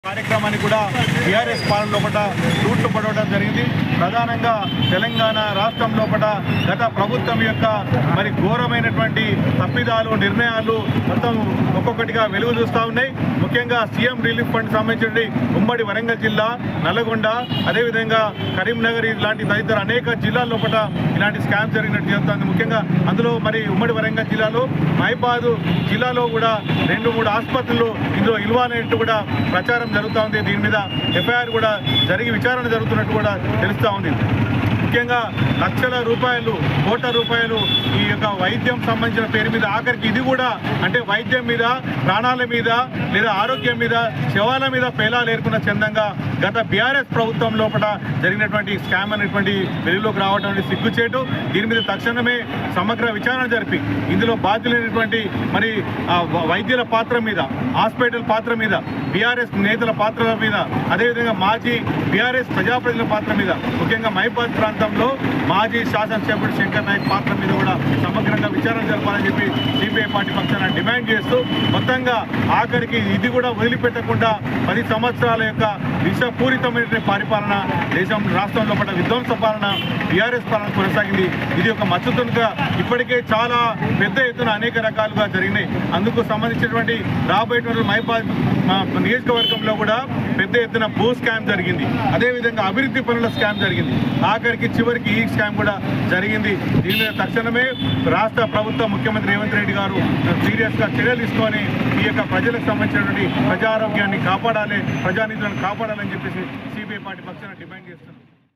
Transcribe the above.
కార్యక్రమాన్ని కూడా టీఆర్ఎస్ పాలన లోపల రూట్లు పడవడం జరిగింది. ప్రధానంగా తెలంగాణ రాష్ట్రం లోపల గత ప్రభుత్వం యొక్క మరి ఘోరమైనటువంటి తప్పిదాలు నిర్ణయాలు మొత్తం ఒక్కొక్కటిగా వెలుగు చూస్తూ ఉన్నాయి. ముఖ్యంగా సీఎం రిలీఫ్ ఫండ్ సంబంధించిన ఉమ్మడి వరంగల్ జిల్లా, నల్గొండ, అదేవిధంగా కరీంనగర్ లాంటి తదితర అనేక జిల్లాల లోపల ఇలాంటి స్కామ్ జరిగినట్టు చెబుతుంది. ముఖ్యంగా అందులో మరి ఉమ్మడి వరంగల్ జిల్లాలో మహబూబాబాద్ జిల్లాలో కూడా 2-3 ఆసుపత్రులు ఇందులో ఇల్వానట్టు కూడా ప్రచారం జరుగుతూ ఉంది. దీని మీద ఎఫ్ఐఆర్ కూడా జరిగి విచారణ జరుగుతున్నట్టు కూడా తెలుస్తూ ఉంది. ముఖ్యంగా లక్షల రూపాయలు, కోట్ల రూపాయలు ఈ యొక్క వైద్యం సంబంధించిన పేరు మీద, ఆఖరికి ఇది కూడా అంటే వైద్యం మీద, ప్రాణాల మీద లేదా ఆరోగ్యం మీద, శవాల మీద పేలాలు ఏర్కొన్న చందంగా గత బీఆర్ఎస్ ప్రభుత్వం లోపల జరిగినటువంటి స్కామ్ అనేటువంటి వెలుగులోకి రావడం సిగ్గుచేటు. దీని మీద తక్షణమే సమగ్ర విచారణ జరిపి ఇందులో బాధ్యులైనటువంటి మరి వైద్యుల పాత్ర మీద, హాస్పిటల్ పాత్ర మీద, బీఆర్ఎస్ నేతల పాత్రల మీద, అదేవిధంగా మాజీ బీఆర్ఎస్ ప్రజాప్రతినిధుల పాత్ర మీద, ముఖ్యంగా మహబూబాబాద్ ప్రాంతంలో మాజీ శాసనసభ్యుడు శంకర్ నాయక్ పాత్ర మీద కూడా సమగ్రంగా విచారణ జరపాలని చెప్పి సిపిఐ పార్టీ పక్షాన డిమాండ్ చేస్తూ మొత్తంగా ఆఖరికి ఇది కూడా వదిలిపెట్టకుండా 10 సంవత్సరాల యొక్క విషపూరితమైన పరిపాలన దేశం రాష్ట్రంలో పడ్డ విధ్వంస పాలన బీఆర్ఎస్ పాలన కొనసాగింది. ఇది ఒక మచ్చుతునుగా ఇప్పటికే చాలా పెద్ద ఎత్తున అనేక రకాలుగా జరిగినాయి. అందుకు సంబంధించినటువంటి రాబోయేటువంటి మహబూబాబాద్ నియోజకవర్గంలో కూడా పెద్ద ఎత్తున భూ స్కామ్ జరిగింది. అదేవిధంగా అభివృద్ధి పనుల స్కామ్ జరిగింది. ఆఖరికి చివరికి ఈ స్కామ్ కూడా జరిగింది. దీని మీద తక్షణమే రాష్ట్ర ప్రభుత్వం, ముఖ్యమంత్రి రేవంత్ రెడ్డి గారు సీరియస్గా చర్యలు తీసుకొని ఈ యొక్క ప్రజలకు సంబంధించినటువంటి ప్రజారోగ్యాన్ని కాపాడాలి, ప్రజానిధులను కాపాడాలని చెప్పేసి సిపిఐ పార్టీ పక్షాన డిమాండ్ చేస్తున్నారు.